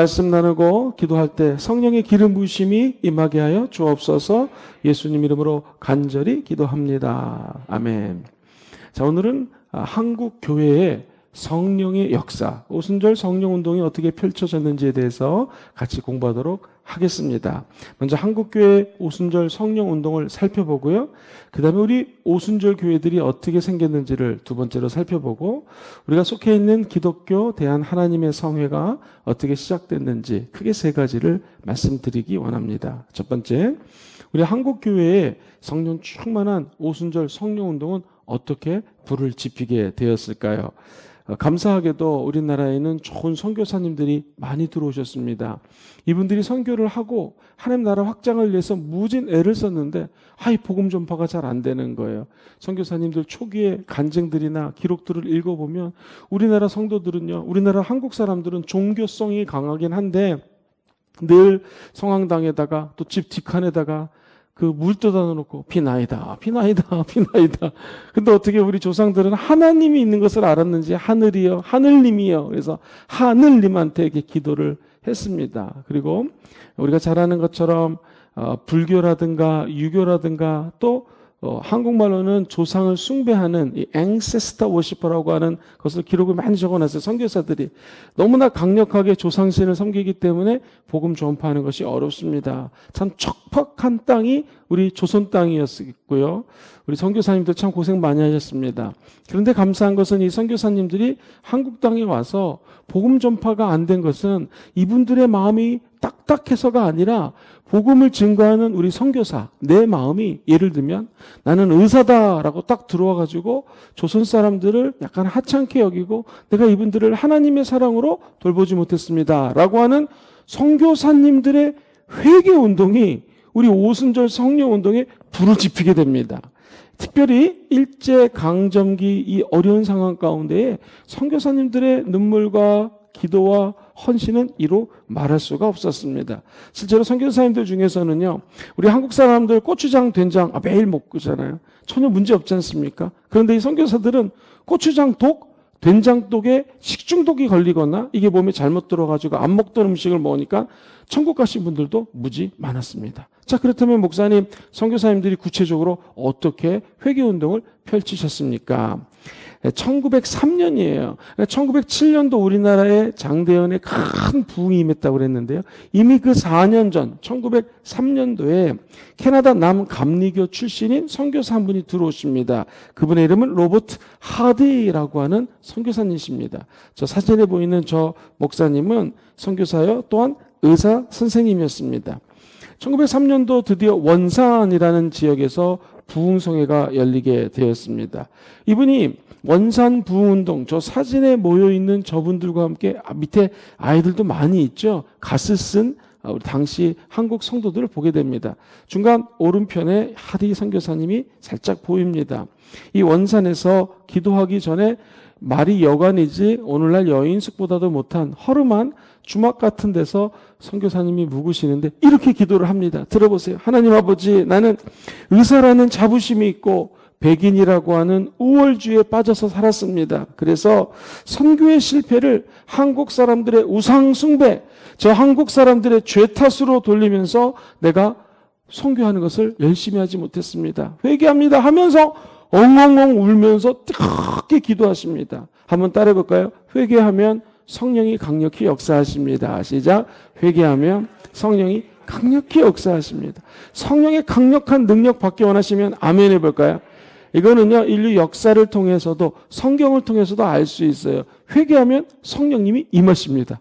말씀 나누고 기도할 때 성령의 기름 부으심이 임하게 하여 주옵소서. 예수님 이름으로 간절히 기도합니다. 아멘. 자, 오늘은 한국 교회의 성령의 역사, 오순절 성령운동이 어떻게 펼쳐졌는지에 대해서 같이 공부하도록 하겠습니다. 먼저 한국교회 오순절 성령운동을 살펴보고요. 그 다음에 우리 오순절 교회들이 어떻게 생겼는지를 두 번째로 살펴보고, 우리가 속해 있는 기독교 대한 하나님의 성회가 어떻게 시작됐는지 크게 세 가지를 말씀드리기 원합니다. 첫 번째, 우리 한국교회의 성령 충만한 오순절 성령운동은 어떻게 불을 지피게 되었을까요? 감사하게도 우리나라에는 좋은 선교사님들이 많이 들어오셨습니다. 이분들이 선교를 하고 하나님 나라 확장을 위해서 무진 애를 썼는데 이 복음 전파가 잘 안 되는 거예요. 선교사님들 초기의 간증들이나 기록들을 읽어보면 우리나라 성도들은요, 우리나라 한국 사람들은 종교성이 강하긴 한데 늘 성황당에다가 또 집 뒷칸에다가 그 물 떠다 놓고 비나이다, 비나이다, 비나이다. 근데 어떻게 우리 조상들은 하나님이 있는 것을 알았는지 하늘이요, 하늘님이요. 그래서 하늘님한테 이렇게 기도를 했습니다. 그리고 우리가 잘 아는 것처럼 불교라든가 유교라든가 또 한국말로는 조상을 숭배하는 이 ancestor worship라고 하는 것을 기록을 많이 적어놨어요. 선교사들이 너무나 강력하게 조상신을 섬기기 때문에 복음 전파하는 것이 어렵습니다. 참 척박한 땅이 우리 조선 땅이었고요. 우리 선교사님들 참 고생 많이 하셨습니다. 그런데 감사한 것은 이 선교사님들이 한국 땅에 와서 복음 전파가 안 된 것은 이분들의 마음이 딱딱해서가 아니라 복음을 증거하는 우리 선교사, 내 마음이 예를 들면 나는 의사다라고 딱 들어와가지고 조선 사람들을 약간 하찮게 여기고 내가 이분들을 하나님의 사랑으로 돌보지 못했습니다 라고 하는 선교사님들의 회개운동이 우리 오순절 성령운동에 불을 지피게 됩니다. 특별히 일제강점기 이 어려운 상황 가운데에 선교사님들의 눈물과 기도와 헌신은 이로 말할 수가 없었습니다. 실제로 선교사님들 중에서는요, 우리 한국 사람들 고추장, 된장 매일 먹잖아요. 전혀 문제 없지 않습니까? 그런데 이 선교사들은 고추장 독, 된장 독에 식중독이 걸리거나 이게 몸에 잘못 들어가지고 안 먹던 음식을 먹으니까 천국 가신 분들도 무지 많았습니다. 자, 그렇다면 목사님, 선교사님들이 구체적으로 어떻게 회개운동을 펼치셨습니까? 1903년이에요. 1907년도 우리나라에 장대현의 큰 부흥이 임했다고 그랬는데요. 이미 그 4년 전 1903년도에 캐나다 남감리교 출신인 선교사 한 분이 들어오십니다. 그분의 이름은 로버트 하디라고 하는 선교사님이십니다. 저 사진에 보이는 저 목사님은 선교사요, 또한 의사 선생님이었습니다. 1903년도 드디어 원산이라는 지역에서 부흥성회가 열리게 되었습니다. 이분이 원산 부흥운동, 저 사진에 모여있는 저분들과 함께 밑에 아이들도 많이 있죠. 갓을 쓴 우리 당시 한국 성도들을 보게 됩니다. 중간 오른편에 하디 선교사님이 살짝 보입니다. 이 원산에서 기도하기 전에 말이 여관이지 오늘날 여인숙보다도 못한 허름한 주막 같은 데서 선교사님이 묵으시는데 이렇게 기도를 합니다. 들어보세요. 하나님 아버지, 나는 의사라는 자부심이 있고 백인이라고 하는 우월주의에 빠져서 살았습니다. 그래서 선교의 실패를 한국 사람들의 우상 숭배, 저 한국 사람들의 죄 탓으로 돌리면서 내가 선교하는 것을 열심히 하지 못했습니다. 회개합니다 하면서 엉엉엉 울면서 뜨겁게 기도하십니다. 한번 따라해 볼까요? 회개하면 성령이 강력히 역사하십니다. 시작. 회개하면 성령이 강력히 역사하십니다. 성령의 강력한 능력 받기 원하시면 아멘 해볼까요? 이거는요, 인류 역사를 통해서도 성경을 통해서도 알 수 있어요. 회개하면 성령님이 임하십니다.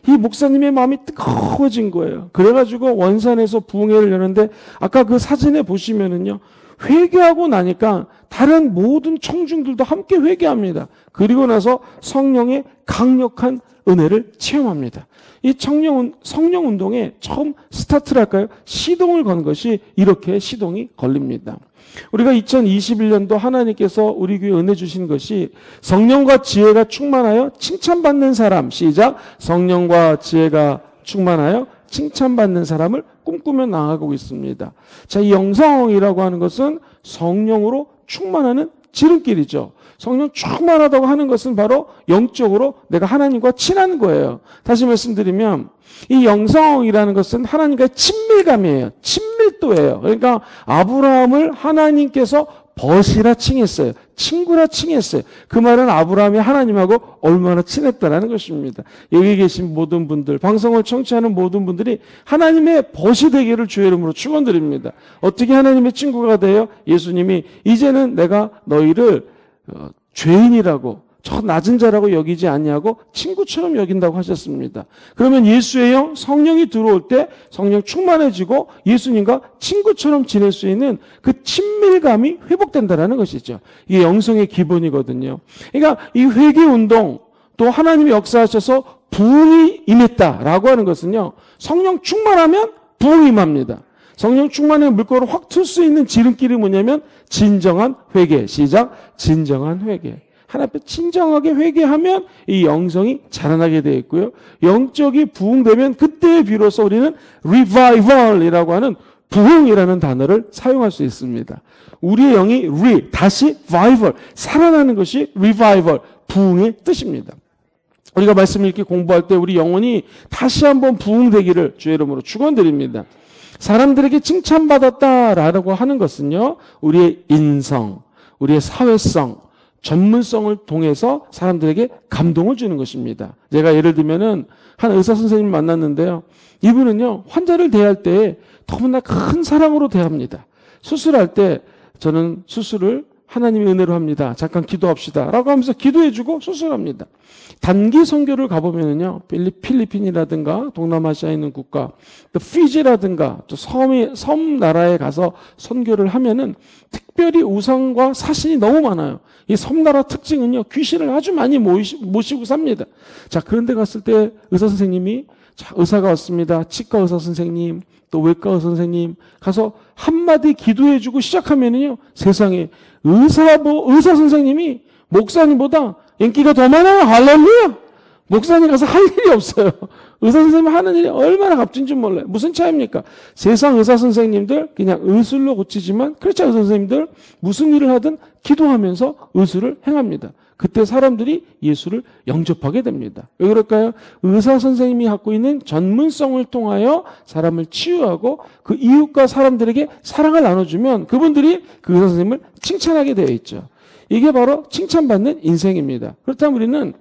이 목사님의 마음이 뜨거워진 거예요. 그래가지고 원산에서 부흥회를 여는데 아까 그 사진에 보시면은요, 회개하고 나니까 다른 모든 청중들도 함께 회개합니다. 그리고 나서 성령의 강력한 은혜를 체험합니다. 이 성령운동에 처음 스타트랄까요? 시동을 건 것이 이렇게 시동이 걸립니다. 우리가 2021년도 하나님께서 우리 교회에 은혜 주신 것이 성령과 지혜가 충만하여 칭찬받는 사람, 시작. 성령과 지혜가 충만하여 칭찬받는 사람을 꿈꾸며 나아가고 있습니다. 자, 이 영성이라고 하는 것은 성령으로 충만하는 지름길이죠. 성령 충만하다고 하는 것은 바로 영적으로 내가 하나님과 친한 거예요. 다시 말씀드리면 이 영성이라는 것은 하나님과의 친밀감이에요. 친밀도예요. 그러니까 아브라함을 하나님께서 벗이라 칭했어요. 친구라 칭했어요. 그 말은 아브라함이 하나님하고 얼마나 친했다라는 것입니다. 여기 계신 모든 분들, 방송을 청취하는 모든 분들이 하나님의 벗이 되기를 주의 이름으로 축원드립니다. 어떻게 하나님의 친구가 돼요? 예수님이 이제는 내가 너희를 죄인이라고 저 낮은 자라고 여기지 아니하고 친구처럼 여긴다고 하셨습니다. 그러면 예수의 영 성령이 들어올 때 성령 충만해지고 예수님과 친구처럼 지낼 수 있는 그 친밀감이 회복된다는 것이죠. 이게 영성의 기본이거든요. 그러니까 이 회개운동 또 하나님이 역사하셔서 부흥이 임했다라고 하는 것은요. 성령 충만하면 부흥이 임합니다. 성령 충만의 물꼬를 확 틀 수 있는 지름길이 뭐냐면 진정한 회개. 시작. 진정한 회개. 하나님 앞에 진정하게 회개하면 이 영성이 자라나게 되어 있고요. 영적이 부흥되면 그때 비로소 우리는 revival이라고 하는 부흥이라는 단어를 사용할 수 있습니다. 우리의 영이 다시 vival, 살아나는 것이 revival, 부흥의 뜻입니다. 우리가 말씀을 이렇게 공부할 때 우리 영혼이 다시 한번 부흥되기를 주의 이름으로 축원드립니다. 사람들에게 칭찬받았다라고 하는 것은요, 우리의 인성, 우리의 사회성, 전문성을 통해서 사람들에게 감동을 주는 것입니다. 제가 예를 들면은 한 의사 선생님을 만났는데요. 이분은요, 환자를 대할 때 너무나 큰 사랑으로 대합니다. 수술할 때 저는 수술을 하나님의 은혜로 합니다. 잠깐 기도합시다. 라고 하면서 기도해주고 수술합니다. 단기 선교를 가보면은요, 필리핀이라든가 동남아시아에 있는 국가, 또 피지라든가 또 섬 나라에 가서 선교를 하면은 특별히 우상과 사신이 너무 많아요. 이 섬나라 특징은요, 귀신을 아주 많이 모시고 삽니다. 자, 그런데 갔을 때 의사 선생님이, 자, 의사가 왔습니다. 치과 의사 선생님, 또 외과 의사 선생님 가서 한마디 기도해주고 시작하면은요, 세상에 의사 선생님이 목사님보다 인기가 더 많아요. 할렐루야! 목사님 가서 할 일이 없어요. 의사 선생님 하는 일이 얼마나 값진 줄 몰라요. 무슨 차이입니까? 세상 의사 선생님들 그냥 의술로 고치지만 그렇지 않은 선생님들 무슨 일을 하든 기도하면서 의술을 행합니다. 그때 사람들이 예수를 영접하게 됩니다. 왜 그럴까요? 의사 선생님이 갖고 있는 전문성을 통하여 사람을 치유하고 그 이웃과 사람들에게 사랑을 나눠주면 그분들이 그 의사 선생님을 칭찬하게 되어 있죠. 이게 바로 칭찬받는 인생입니다. 그렇다면 우리는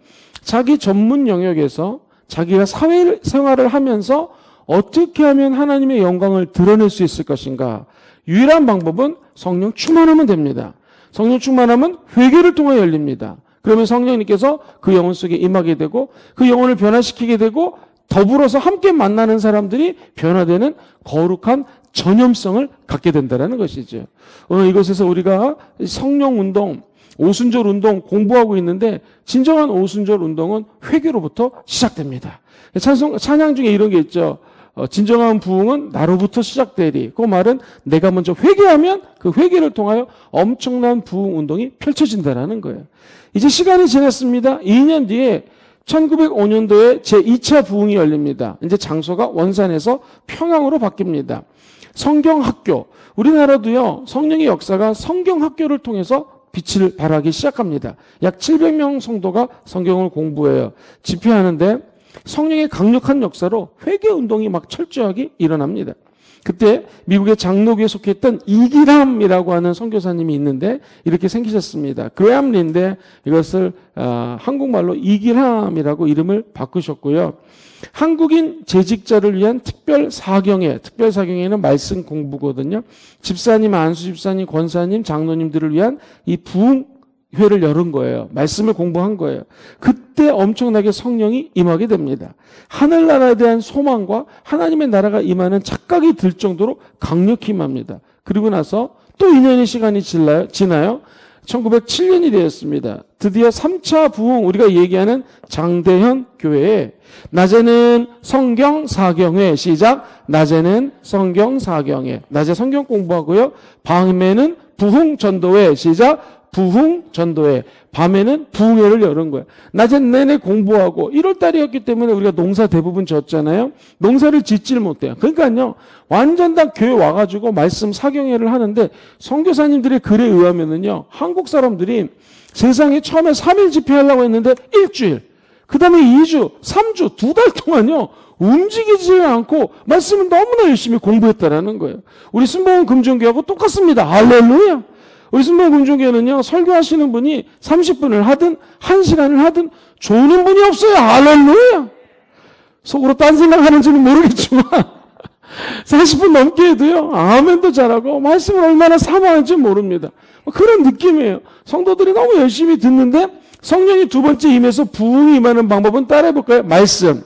자기 전문 영역에서 자기가 사회생활을 하면서 어떻게 하면 하나님의 영광을 드러낼 수 있을 것인가? 유일한 방법은 성령 충만하면 됩니다. 성령 충만하면 회개를 통해 열립니다. 그러면 성령님께서 그 영혼 속에 임하게 되고 그 영혼을 변화시키게 되고 더불어서 함께 만나는 사람들이 변화되는 거룩한 전염성을 갖게 된다는 것이죠. 오늘 이곳에서 우리가 성령 운동, 오순절 운동 공부하고 있는데 진정한 오순절 운동은 회개로부터 시작됩니다. 찬양 중에 이런 게 있죠. 진정한 부흥은 나로부터 시작되리. 그 말은 내가 먼저 회개하면 그 회개를 통하여 엄청난 부흥 운동이 펼쳐진다는 거예요. 이제 시간이 지났습니다. 2년 뒤에 1905년도에 제2차 부흥이 열립니다. 이제 장소가 원산에서 평양으로 바뀝니다. 성경학교. 우리나라도요, 성령의 역사가 성경학교를 통해서 빛을 발하기 시작합니다. 약 700명 성도가 성경을 공부해요. 집회하는데 성령의 강력한 역사로 회개운동이 막 철저하게 일어납니다. 그때 미국의 장로교에 속했던 이길함이라고 하는 선교사님이 있는데 이렇게 생기셨습니다. 그레암 린데 이것을 한국말로 이길함이라고 이름을 바꾸셨고요. 한국인 재직자를 위한 특별 사경회는 말씀 공부거든요. 집사님, 안수 집사님, 권사님, 장로님들을 위한 이 부흥회를 열은 거예요. 말씀을 공부한 거예요. 그때 엄청나게 성령이 임하게 됩니다. 하늘나라에 대한 소망과 하나님의 나라가 임하는 착각이 들 정도로 강력히 임합니다. 그리고 나서 또 2년의 시간이 지나요. 1907년이 되었습니다. 드디어 3차 부흥, 우리가 얘기하는 장대현 교회에 낮에는 성경 사경회, 시작. 낮에는 성경 사경회. 낮에 성경 공부하고요. 밤에는 부흥 전도회, 시작. 부흥 전도회, 밤에는 부흥회를 여는 거예요. 낮에 내내 공부하고 1월 달이었기 때문에 우리가 농사 대부분 졌잖아요. 농사를 짓질 못해요. 그러니까요, 완전 다 교회 와가지고 말씀 사경회를 하는데 선교사님들의 글에 의하면은요, 한국 사람들이 세상에 처음에 3일 집회하려고 했는데 일주일, 그 다음에 2주, 3주, 2달 동안요, 움직이지 않고 말씀을 너무나 열심히 공부했다라는 거예요. 우리 순복음 금종교하고 똑같습니다. 할렐루야. 우리 순복음 금종교는요, 설교하시는 분이 30분을 하든 1시간을 하든 조는 분이 없어요. 할렐루야. 속으로 딴 생각하는지는 모르겠지만 40분 넘게 해도요, 아멘도 잘하고 말씀을 얼마나 사모하는지 모릅니다. 그런 느낌이에요. 성도들이 너무 열심히 듣는데 성령이 두 번째 임해서 부흥이 임하는 방법은 따라해볼까요? 말씀.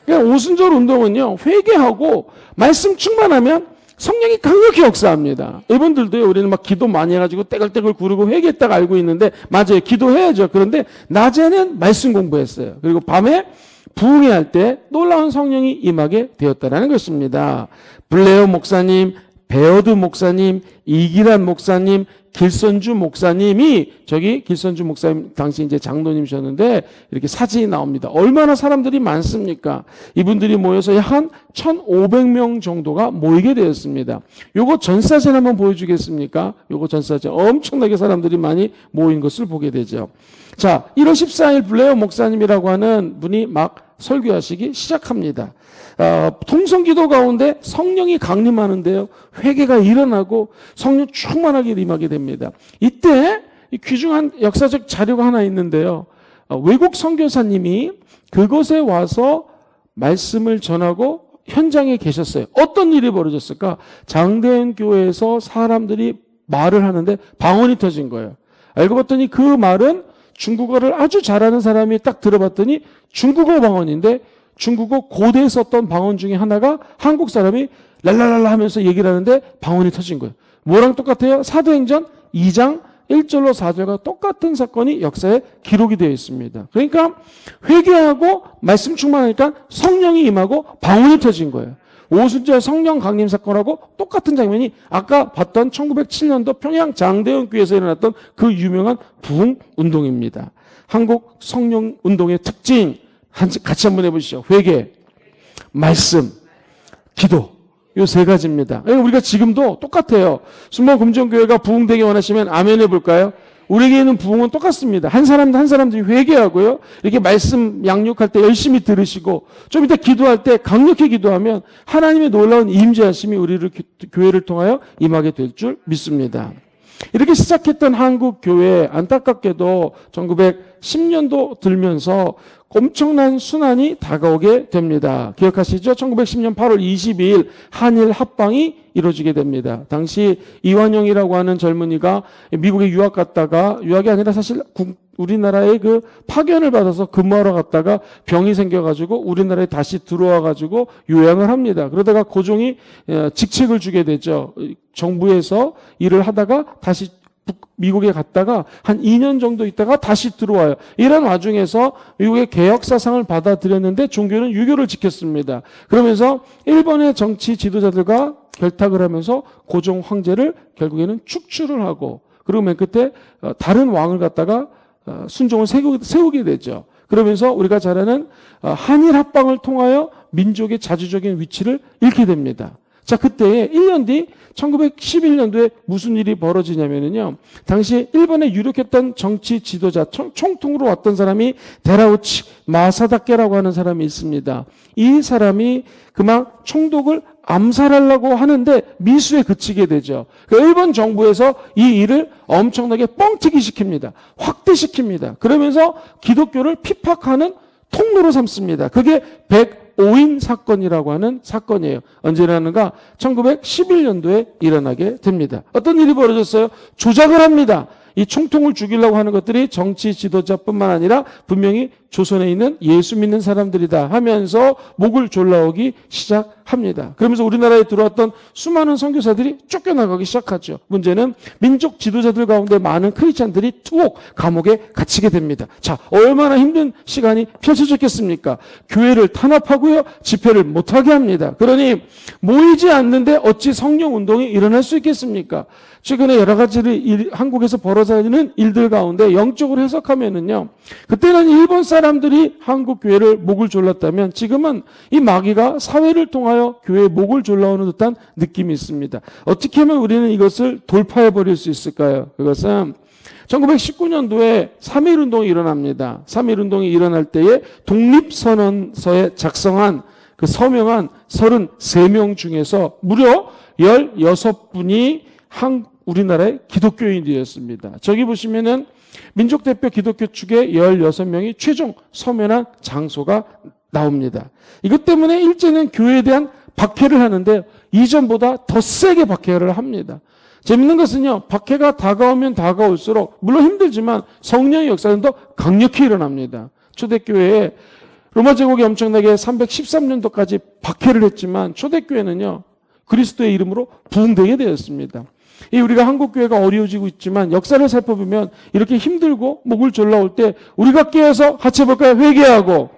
그러니까 오순절 운동은요, 회개하고 말씀 충만하면 성령이 강력히 역사합니다. 이분들도요, 우리는 막 기도 많이 해가지고 떼글떼글 구르고 회개했다가 알고 있는데, 맞아요. 기도해야죠. 그런데 낮에는 말씀 공부했어요. 그리고 밤에 부흥회 할 때 놀라운 성령이 임하게 되었다는 것입니다. 블레어 목사님, 베어드 목사님, 이기란 목사님, 길선주 목사님이, 저기 길선주 목사님 당시 이제 장로님이셨는데 이렇게 사진이 나옵니다. 얼마나 사람들이 많습니까? 이분들이 모여서 약 한 1,500명 정도가 모이게 되었습니다. 요거 전사진 한번 보여주겠습니까? 요거 전사진. 엄청나게 사람들이 많이 모인 것을 보게 되죠. 자, 1월 14일 블레어 목사님이라고 하는 분이 막 설교하시기 시작합니다. 통성기도 가운데 성령이 강림하는데요, 회개가 일어나고 성령 충만하게 임하게 됩니다. 이때 귀중한 역사적 자료가 하나 있는데요, 외국 선교사님이 그곳에 와서 말씀을 전하고 현장에 계셨어요. 어떤 일이 벌어졌을까? 장대현 교회에서 사람들이 말을 하는데 방언이 터진 거예요. 알고 봤더니 그 말은 중국어를 아주 잘하는 사람이 딱 들어봤더니 중국어 방언인데, 중국어 고대에 썼던 방언 중에 하나가 한국 사람이 랄랄랄라 하면서 얘기를 하는데 방언이 터진 거예요. 뭐랑 똑같아요? 사도행전 2장 1절로 4절과 똑같은 사건이 역사에 기록이 되어 있습니다. 그러니까 회개하고 말씀 충만하니까 성령이 임하고 방언이 터진 거예요. 오순절 성령 강림 사건하고 똑같은 장면이 아까 봤던 1907년도 평양 장대현 교회에서 일어났던 그 유명한 부흥 운동입니다. 한국 성령 운동의 특징 같이 한번 해보시죠. 회개, 말씀, 기도. 요 세 가지입니다. 우리가 지금도 똑같아요. 순복 금정교회가 부흥되기 원하시면 아멘 해볼까요? 우리에게는 부흥은 똑같습니다. 한 사람들이 회개하고요, 이렇게 말씀 양육할 때 열심히 들으시고 좀 이따 기도할 때 강력히 기도하면 하나님의 놀라운 임재하심이 우리를 교회를 통하여 임하게 될 줄 믿습니다. 이렇게 시작했던 한국 교회, 안타깝게도 1910년도 들면서 엄청난 순환이 다가오게 됩니다. 기억하시죠? 1910년 8월 22일 한일 합방이 이루어지게 됩니다. 당시 이완영이라고 하는 젊은이가 미국에 유학 갔다가, 유학이 아니라 사실 우리나라의 그 파견을 받아서 근무하러 갔다가 병이 생겨가지고 우리나라에 다시 들어와가지고 요양을 합니다. 그러다가 고종이 직책을 주게 되죠. 정부에서 일을 하다가 다시 미국에 갔다가 한 2년 정도 있다가 다시 들어와요. 이런 와중에서 미국의 개혁 사상을 받아들였는데 종교는 유교를 지켰습니다. 그러면서 일본의 정치 지도자들과 결탁을 하면서 고종 황제를 결국에는 축출을 하고, 그리고 맨 끝에 다른 왕을 갖다가 순종을 세우게 되죠. 그러면서 우리가 잘 아는 한일 합방을 통하여 민족의 자주적인 위치를 잃게 됩니다. 자, 그때 1년 뒤 1911년도에 무슨 일이 벌어지냐면요, 당시 일본에 유력했던 정치 지도자, 총통으로 왔던 사람이 데라우치 마사다케라고 하는 사람이 있습니다. 이 사람이 그만 총독을 암살하려고 하는데 미수에 그치게 되죠. 일본 정부에서 이 일을 엄청나게 뻥튀기 시킵니다. 확대시킵니다. 그러면서 기독교를 핍박하는 통로로 삼습니다. 그게 105인 사건이라고 하는 사건이에요. 언제 일어나는가? 1911년도에 일어나게 됩니다. 어떤 일이 벌어졌어요? 조작을 합니다. 이 총통을 죽이려고 하는 것들이 정치 지도자뿐만 아니라 분명히 조선에 있는 예수 믿는 사람들이다 하면서 목을 졸라오기 시작합니다. 합니다. 그러면서 우리나라에 들어왔던 수많은 선교사들이 쫓겨나가기 시작하죠. 문제는 민족 지도자들 가운데 많은 크리스찬들이 투옥 감옥에 갇히게 됩니다. 자, 얼마나 힘든 시간이 펼쳐졌겠습니까? 교회를 탄압하고요, 집회를 못하게 합니다. 그러니 모이지 않는데 어찌 성령 운동이 일어날 수 있겠습니까? 최근에 여러 가지 한국에서 벌어지는 일들 가운데 영적으로 해석하면은요, 그때는 일본 사람들이 한국 교회를 목을 졸랐다면 지금은 이 마귀가 사회를 통하여 교회의 목을 졸라오는 듯한 느낌이 있습니다. 어떻게 하면 우리는 이것을 돌파해 버릴 수 있을까요? 그것은 1919년도에 3.1운동이 일어납니다. 3.1운동이 일어날 때에 독립선언서에 작성한 그 서명한 33명 중에서 무려 16분이 우리나라의 기독교인들이었습니다. 저기 보시면은 민족대표 기독교 측의 16명이 최종 서면한 장소가 나옵니다. 이것 때문에 일제는 교회에 대한 박해를 하는데 이전보다 더 세게 박해를 합니다. 재밌는 것은요, 박해가 다가오면 다가올수록 물론 힘들지만 성령의 역사는 더 강력히 일어납니다. 초대교회에 로마 제국이 엄청나게 313년도까지 박해를 했지만 초대교회는요, 그리스도의 이름으로 부흥되게 되었습니다. 우리가 한국교회가 어려워지고 있지만 역사를 살펴보면 이렇게 힘들고 목을 졸라올 때 우리가 깨어서 같이 해볼까요? 회개하고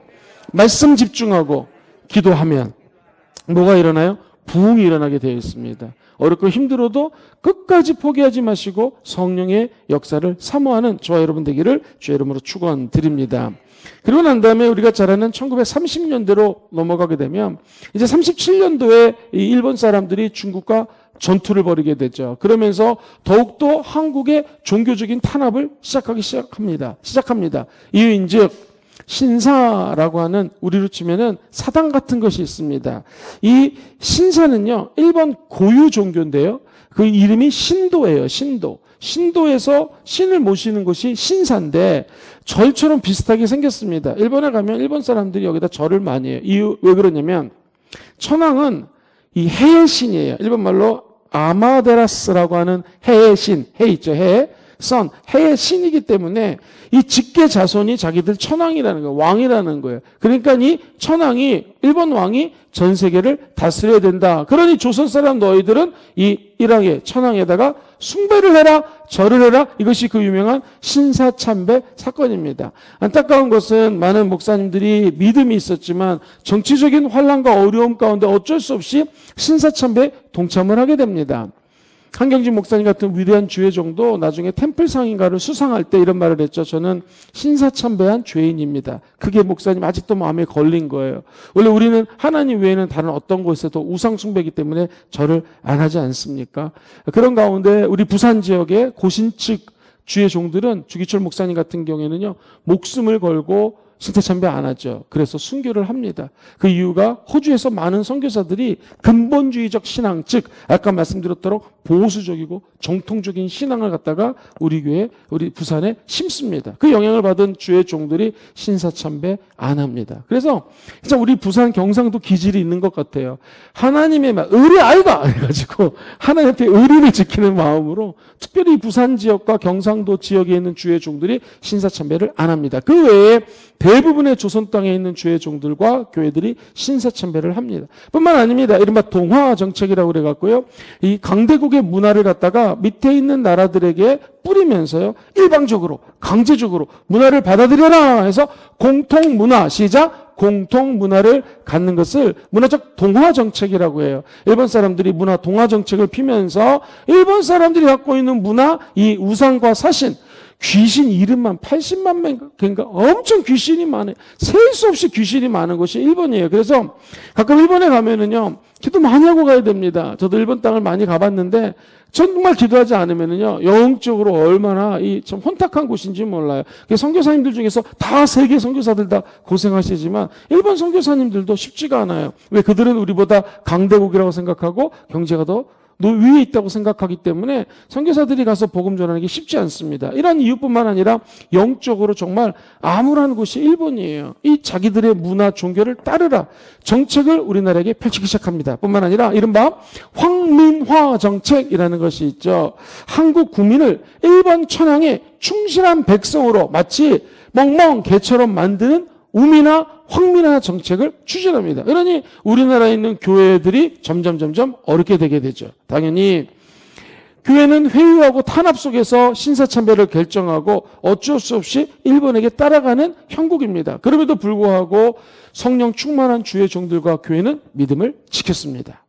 말씀 집중하고 기도하면 뭐가 일어나요? 부흥이 일어나게 되어 있습니다. 어렵고 힘들어도 끝까지 포기하지 마시고 성령의 역사를 사모하는 저와 여러분 되기를 주의 이름으로 축원드립니다. 그리고 난 다음에 우리가 잘 아는 1930년대로 넘어가게 되면 이제 37년도에 이 일본 사람들이 중국과 전투를 벌이게 되죠. 그러면서 더욱더 한국의 종교적인 탄압을 시작합니다. 이유인즉 신사라고 하는 우리로 치면은 사당 같은 것이 있습니다. 이 신사는요, 일본 고유 종교인데요. 그 이름이 신도예요. 신도에서 신을 모시는 것이 신사인데 절처럼 비슷하게 생겼습니다. 일본에 가면 일본 사람들이 여기다 절을 많이 해요. 이유 왜 그러냐면 천황은 이 해의 신이에요. 일본 말로 아마데라스라고 하는 해의 신, 해 있죠, 해. 해의 신이기 때문에 이 직계 자손이 자기들 천황이라는 거예요. 왕이라는 거예요. 그러니까 이 천황이, 일본 왕이 전 세계를 다스려야 된다. 그러니 조선 사람 너희들은 이 일왕의 천황에다가 숭배를 해라, 절을 해라. 이것이 그 유명한 신사참배 사건입니다. 안타까운 것은 많은 목사님들이 믿음이 있었지만 정치적인 환란과 어려움 가운데 어쩔 수 없이 신사참배에 동참을 하게 됩니다. 한경진 목사님 같은 위대한 주회종도 나중에 템플 상인가를 수상할 때 이런 말을 했죠. 저는 신사참배한 죄인입니다. 그게 목사님 아직도 마음에 걸린 거예요. 원래 우리는 하나님 외에는 다른 어떤 곳에도 우상 숭배이기 때문에 절을 안 하지 않습니까? 그런 가운데 우리 부산 지역의 고신측 주회종들은 주기철 목사님 같은 경우에는요, 목숨을 걸고 신사참배 안 하죠. 그래서 순교를 합니다. 그 이유가 호주에서 많은 선교사들이 근본주의적 신앙, 즉 아까 말씀드렸도록 보수적이고 정통적인 신앙을 갖다가 우리 교회, 우리 부산에 심습니다. 그 영향을 받은 주의 종들이 신사참배 안 합니다. 그래서 진짜 우리 부산 경상도 기질이 있는 것 같아요. 하나님의 의리 아이가 해가지고 하나님 앞에 의리를 지키는 마음으로 특별히 부산 지역과 경상도 지역에 있는 주의 종들이 신사참배를 안 합니다. 그 외에 대부분의 조선 땅에 있는 주의 종들과 교회들이 신사참배를 합니다. 뿐만 아닙니다. 이른바 동화 정책이라고 그래갖고요, 이 강대국의 문화를 갖다가 밑에 있는 나라들에게 뿌리면서요, 일방적으로 강제적으로 문화를 받아들여라 해서 공통문화, 시작, 공통문화를 갖는 것을 문화적 동화 정책이라고 해요. 일본 사람들이 문화 동화 정책을 피면서 일본 사람들이 갖고 있는 문화, 이 우상과 사신, 귀신 이름만 80만 명인가 엄청 귀신이 많아요. 셀 수 없이 귀신이 많은 곳이 일본이에요. 그래서 가끔 일본에 가면은요, 기도 많이 하고 가야 됩니다. 저도 일본 땅을 많이 가봤는데 정말 기도하지 않으면은요, 영적으로 얼마나 이 참 혼탁한 곳인지 몰라요. 선교사님들 중에서 다 세계 선교사들 다 고생하시지만 일본 선교사님들도 쉽지가 않아요. 왜? 그들은 우리보다 강대국이라고 생각하고 경제가 더 위에 있다고 생각하기 때문에 선교사들이 가서 복음 전하는 게 쉽지 않습니다. 이런 이유뿐만 아니라 영적으로 정말 암울한 곳이 일본이에요. 이 자기들의 문화, 종교를 따르라 정책을 우리나라에게 펼치기 시작합니다. 뿐만 아니라 이른바 황민화 정책이라는 것이 있죠. 한국 국민을 일본 천황의 충실한 백성으로 마치 멍멍 개처럼 만드는 우미나 황민화 정책을 추진합니다. 그러니 우리나라에 있는 교회들이 점점 어렵게 되게 되죠. 당연히 교회는 회유하고 탄압 속에서 신사참배를 결정하고 어쩔 수 없이 일본에게 따라가는 형국입니다. 그럼에도 불구하고 성령 충만한 주의 종들과 교회는 믿음을 지켰습니다.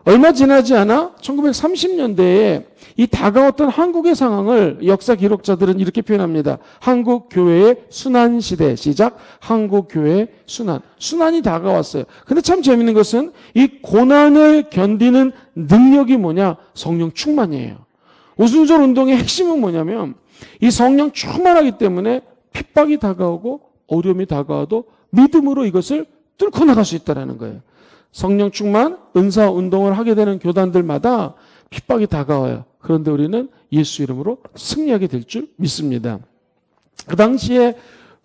얼마 지나지 않아 1930년대에 이 다가왔던 한국의 상황을 역사 기록자들은 이렇게 표현합니다. 한국 교회의 순환 시대 시작. 한국 교회의 순환이 다가왔어요. 근데 참 재밌는 것은 이 고난을 견디는 능력이 뭐냐? 성령 충만이에요. 오순절 운동의 핵심은 뭐냐면 이 성령 충만하기 때문에 핍박이 다가오고 어려움이 다가와도 믿음으로 이것을 뚫고 나갈 수 있다는 거예요. 성령 충만, 은사 운동을 하게 되는 교단들마다 핍박이 다가와요. 그런데 우리는 예수 이름으로 승리하게 될 줄 믿습니다. 그 당시에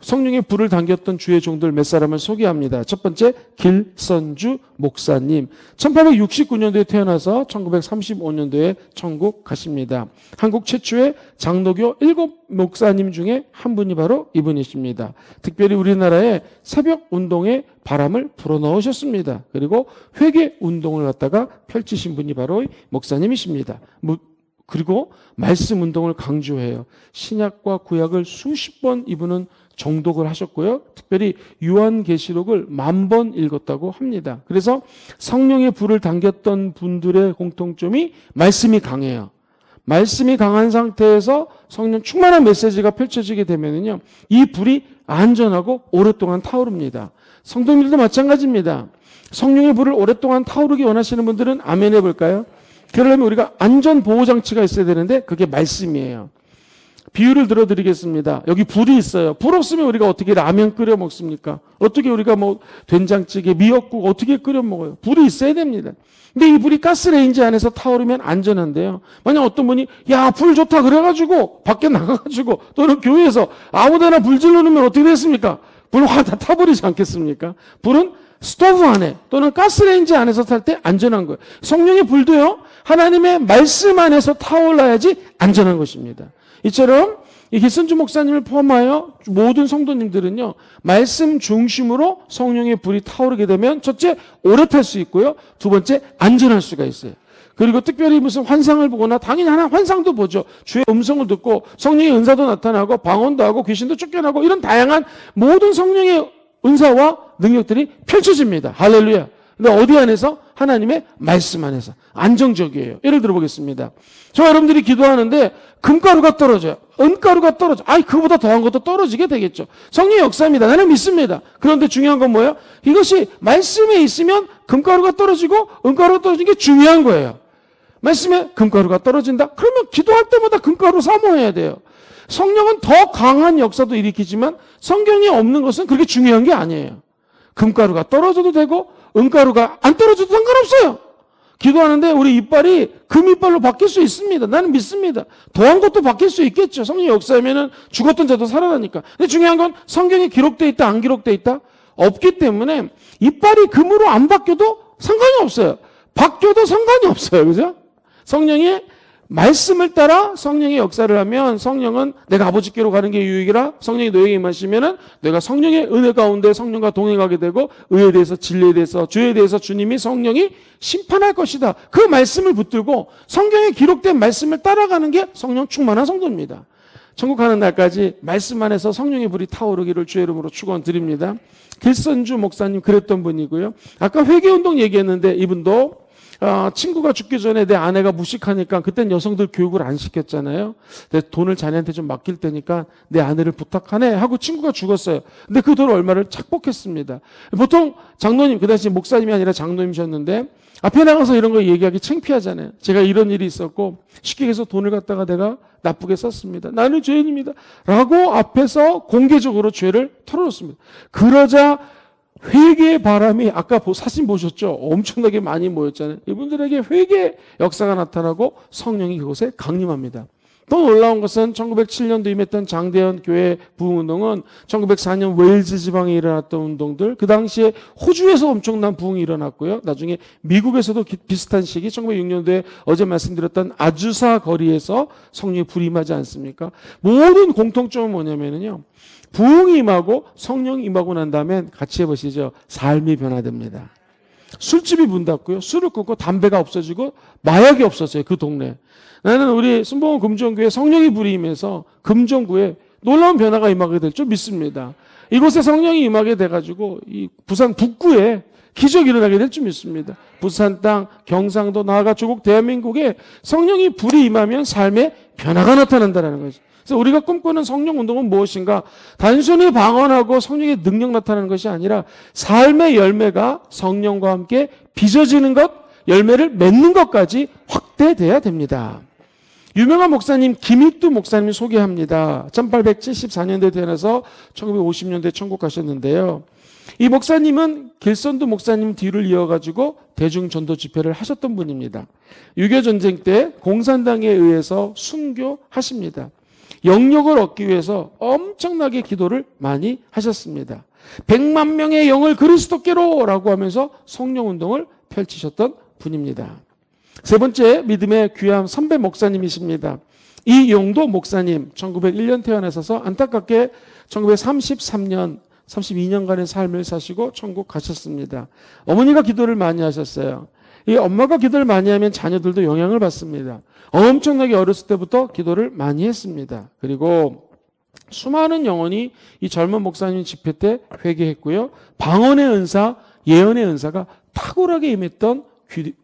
성령의 불을 당겼던 주의 종들 몇 사람을 소개합니다. 첫 번째, 길선주 목사님. 1869년도에 태어나서 1935년도에 천국 가십니다. 한국 최초의 장로교 7 목사님 중에 한 분이 바로 이분이십니다. 특별히 우리나라의 새벽 운동에 바람을 불어넣으셨습니다. 그리고 회개 운동을 갖다가 펼치신 분이 바로 목사님이십니다. 그리고 말씀 운동을 강조해요. 신약과 구약을 수십 번 이분은 정독을 하셨고요. 특별히 요한계시록을 10,000번 읽었다고 합니다. 그래서 성령의 불을 당겼던 분들의 공통점이 말씀이 강해요. 말씀이 강한 상태에서 성령 충만한 메시지가 펼쳐지게 되면요, 이 불이 안전하고 오랫동안 타오릅니다. 성도님들도 마찬가지입니다. 성령의 불을 오랫동안 타오르게 원하시는 분들은 아멘 해볼까요? 그러려면 우리가 안전보호장치가 있어야 되는데 그게 말씀이에요. 비유를 들어드리겠습니다. 여기 불이 있어요. 불 없으면 우리가 어떻게 라면 끓여 먹습니까? 어떻게 우리가 된장찌개, 미역국 어떻게 끓여 먹어요? 불이 있어야 됩니다. 근데 이 불이 가스레인지 안에서 타오르면 안전한데요. 만약 어떤 분이 야, 불 좋다 그래가지고 밖에 나가가지고 또는 교회에서 아무데나 불 질러놓으면 어떻게 됐습니까? 불 확 다 타버리지 않겠습니까? 불은 스토브 안에 또는 가스레인지 안에서 탈 때 안전한 거예요. 성령의 불도요, 하나님의 말씀 안에서 타올라야지 안전한 것입니다. 이처럼 이 길선주 목사님을 포함하여 모든 성도님들은요, 말씀 중심으로 성령의 불이 타오르게 되면 첫째, 오래 탈 수 있고요. 두 번째, 안전할 수가 있어요. 그리고 특별히 무슨 환상을 보거나 당연히 하나 환상도 보죠. 주의 음성을 듣고 성령의 은사도 나타나고 방언도 하고 귀신도 쫓겨나고 이런 다양한 모든 성령의 은사와 능력들이 펼쳐집니다. 할렐루야. 근데 어디 안에서? 하나님의 말씀 안에서. 안정적이에요. 예를 들어보겠습니다. 저와 여러분들이 기도하는데 금가루가 떨어져요. 은가루가 떨어져. 그보다 더한 것도 떨어지게 되겠죠. 성령의 역사입니다. 나는 믿습니다. 그런데 중요한 건 뭐예요? 이것이 말씀에 있으면 금가루가 떨어지고 은가루가 떨어지는 게 중요한 거예요. 말씀에 금가루가 떨어진다? 그러면 기도할 때마다 금가루 사모해야 돼요. 성령은 더 강한 역사도 일으키지만 성경이 없는 것은 그렇게 중요한 게 아니에요. 금가루가 떨어져도 되고 은가루가 안 떨어져도 상관없어요. 기도하는데 우리 이빨이 금이빨로 바뀔 수 있습니다. 나는 믿습니다. 더한 것도 바뀔 수 있겠죠. 성령의 역사하면은 죽었던 자도 살아나니까. 근데 중요한 건 성경에 기록되어 있다, 안 기록되어 있다? 없기 때문에 이빨이 금으로 안 바뀌어도 상관이 없어요. 바뀌어도 상관이 없어요. 그죠? 성령의 말씀을 따라 성령의 역사를 하면 성령은 내가 아버지께로 가는 게 유익이라 성령이 너에게 임하시면은 내가 성령의 은혜 가운데 성령과 동행하게 되고 의에 대해서 진리에 대해서 죄에 대해서 주님이 성령이 심판할 것이다. 그 말씀을 붙들고 성경에 기록된 말씀을 따라가는 게 성령 충만한 성도입니다. 천국 가는 날까지 말씀 안에서 성령의 불이 타오르기를 주의 이름으로 축원드립니다. 길선주 목사님 그랬던 분이고요. 아까 회개운동 얘기했는데 이분도 친구가 죽기 전에 내 아내가 무식하니까 그땐 여성들 교육을 안 시켰잖아요. 내 돈을 자네한테 좀 맡길 테니까 내 아내를 부탁하네 하고 친구가 죽었어요. 근데 그 돈 얼마를 착복했습니다. 보통 장로님, 그 당시 목사님이 아니라 장로님이셨는데 앞에 나가서 이런 거 얘기하기 창피하잖아요. 제가 이런 일이 있었고 쉽게 해서 돈을 갖다가 내가 나쁘게 썼습니다. 나는 죄인입니다. 라고 앞에서 공개적으로 죄를 털어놓습니다. 그러자 회개의 바람이 아까 사진 보셨죠? 엄청나게 많이 모였잖아요. 이분들에게 회개의 역사가 나타나고 성령이 그곳에 강림합니다. 또 놀라운 것은 1907년도 임했던 장대현 교회 부흥운동은 1904년 웨일즈 지방에 일어났던 운동들, 그 당시에 호주에서 엄청난 부흥이 일어났고요. 나중에 미국에서도 비슷한 시기 1906년도에 어제 말씀드렸던 아주사 거리에서 성령이 불이 임하지 않습니까? 모든 공통점은 뭐냐면요. 부흥이 임하고 성령이 임하고 난 다음엔 같이 해보시죠. 삶이 변화됩니다. 술집이 문 닫고요. 술을 끊고 담배가 없어지고 마약이 없었어요. 그 동네. 나는 우리 순복음 금정교회 성령이 불이 임해서 금정구에 놀라운 변화가 임하게 될 줄 믿습니다. 이곳에 성령이 임하게 돼가지고 이 부산 북구에 기적이 일어나게 될 줄 믿습니다. 부산 땅, 경상도, 나아가 조국 대한민국에 성령이 불이 임하면 삶에 변화가 나타난다는 거죠. 그래서 우리가 꿈꾸는 성령 운동은 무엇인가? 단순히 방언하고 성령의 능력 나타나는 것이 아니라 삶의 열매가 성령과 함께 빚어지는 것, 열매를 맺는 것까지 확대돼야 됩니다. 유명한 목사님 김익두 목사님을 소개합니다. 1874년도에 태어나서 1950년대에 천국 가셨는데요. 이 목사님은 길선두 목사님 뒤를 이어가지고 대중전도 집회를 하셨던 분입니다. 6.25 전쟁 때 공산당에 의해서 순교하십니다. 영역을 얻기 위해서 엄청나게 기도를 많이 하셨습니다. 100만 명의 영을 그리스도께로 라고 하면서 성령운동을 펼치셨던 분입니다. 세 번째 믿음의 귀한 선배 목사님이십니다. 이용도 목사님 1901년 태어나셔서 안타깝게 1933년 32년간의 삶을 사시고 천국 가셨습니다. 어머니가 기도를 많이 하셨어요. 이 엄마가 기도를 많이 하면 자녀들도 영향을 받습니다. 엄청나게 어렸을 때부터 기도를 많이 했습니다. 그리고 수많은 영혼이 이 젊은 목사님 집회 때 회개했고요. 방언의 은사, 예언의 은사가 탁월하게 임했던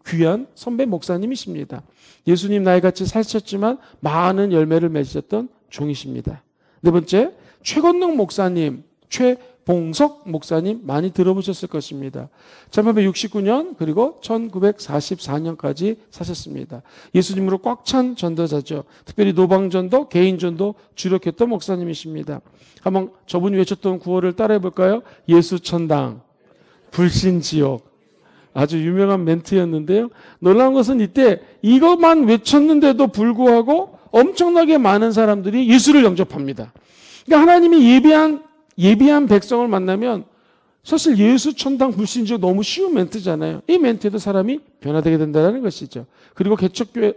귀한 선배 목사님이십니다. 예수님 나이같이 사셨지만 많은 열매를 맺으셨던 종이십니다. 네 번째, 최건능 목사님, 최봉석 목사님 많이 들어보셨을 것입니다. 1869년 그리고 1944년까지 사셨습니다. 예수님으로 꽉 찬 전도자죠. 특별히 노방전도, 개인전도 주력했던 목사님이십니다. 한번 저분이 외쳤던 구호를 따라해 볼까요? 예수천당, 불신지옥. 아주 유명한 멘트였는데요. 놀라운 것은 이때 이것만 외쳤는데도 불구하고 엄청나게 많은 사람들이 예수를 영접합니다. 그러니까 하나님이 예비한 백성을 만나면 사실 예수 천당 불신지옥 너무 쉬운 멘트잖아요. 이 멘트에도 사람이 변화되게 된다는 것이죠. 그리고 개척교회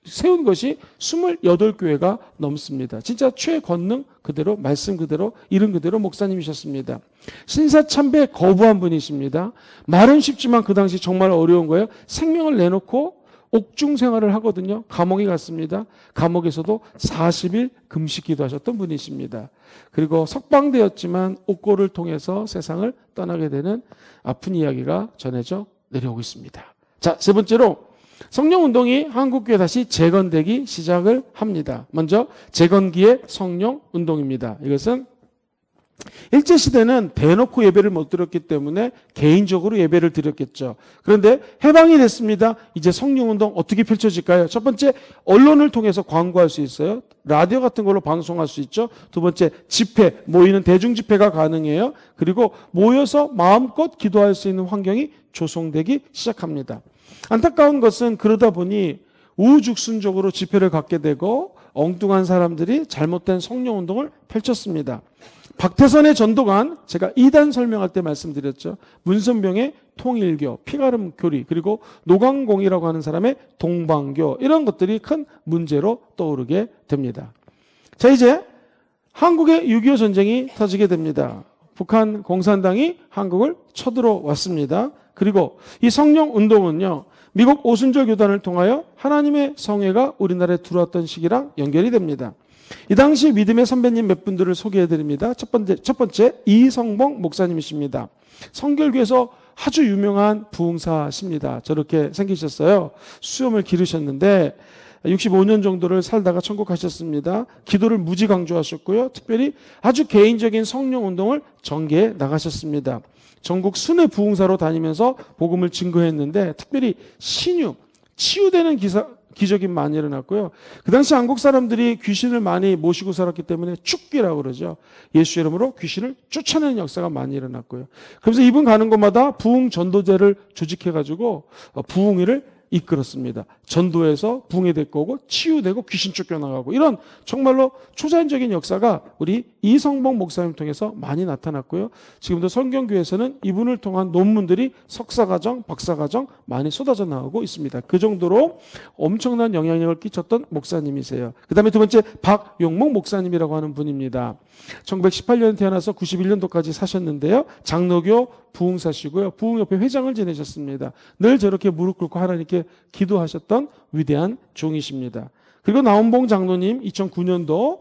세운 것이 28교회가 넘습니다. 진짜 최건능 그대로 말씀 그대로 이름 그대로 목사님이셨습니다. 신사참배 거부한 분이십니다. 말은 쉽지만 그 당시 정말 어려운 거예요. 생명을 내놓고 옥중 생활을 하거든요. 감옥에 갔습니다. 감옥에서도 40일 금식 기도하셨던 분이십니다. 그리고 석방되었지만 옥고를 통해서 세상을 떠나게 되는 아픈 이야기가 전해져 내려오고 있습니다. 자, 세 번째로 성령운동이 한국교회 다시 재건되기 시작을 합니다. 먼저 재건기의 성령운동입니다. 이것은 일제시대는 대놓고 예배를 못 드렸기 때문에 개인적으로 예배를 드렸겠죠. 그런데 해방이 됐습니다. 이제 성령운동 어떻게 펼쳐질까요? 첫 번째, 언론을 통해서 광고할 수 있어요. 라디오 같은 걸로 방송할 수 있죠. 두 번째, 집회, 모이는 대중집회가 가능해요. 그리고 모여서 마음껏 기도할 수 있는 환경이 조성되기 시작합니다. 안타까운 것은 그러다 보니 우후죽순적으로 집회를 갖게 되고 엉뚱한 사람들이 잘못된 성령운동을 펼쳤습니다. 박태선의 전도관, 제가 2단 설명할 때 말씀드렸죠. 문선병의 통일교, 피가름 교리, 그리고 노광공이라고 하는 사람의 동방교, 이런 것들이 큰 문제로 떠오르게 됩니다. 자, 이제 한국의 6.25 전쟁이 터지게 됩니다. 북한 공산당이 한국을 쳐들어왔습니다. 그리고 이 성령운동은요, 미국 오순절 교단을 통하여 하나님의 성회가 우리나라에 들어왔던 시기랑 연결이 됩니다. 이 당시 믿음의 선배님 몇 분들을 소개해드립니다. 첫 번째 이성봉 목사님이십니다. 성결교에서 아주 유명한 부흥사십니다. 저렇게 생기셨어요. 수염을 기르셨는데 65년 정도를 살다가 천국하셨습니다. 기도를 무지 강조하셨고요. 특별히 아주 개인적인 성령운동을 전개해 나가셨습니다. 전국 순회 부흥사로 다니면서 복음을 증거했는데 특별히 치유되는 기적이 많이 일어났고요. 그 당시 한국 사람들이 귀신을 많이 모시고 살았기 때문에 축기라고 그러죠. 예수 이름으로 귀신을 쫓아내는 역사가 많이 일어났고요. 그래서 이분 가는 곳마다 부흥 전도제를 조직해가지고 부흥회를 이끌었습니다. 전도해서 붕이 됐고 오고 치유되고 귀신 쫓겨나가고 이런 정말로 초자연적인 역사가 우리 이성복 목사님 통해서 많이 나타났고요. 지금도 성경교회에서는 이분을 통한 논문들이 석사과정, 박사과정 많이 쏟아져 나오고 있습니다. 그 정도로 엄청난 영향력을 끼쳤던 목사님이세요. 그 다음에 두 번째 박용목 목사님이라고 하는 분입니다. 1918년 태어나서 91년도까지 사셨는데요. 장로교 부흥사시고요. 부흥협회 회장을 지내셨습니다. 늘 저렇게 무릎 꿇고 하나님께 기도하셨던 위대한 종이십니다. 그리고 나온봉 장로님 2009년도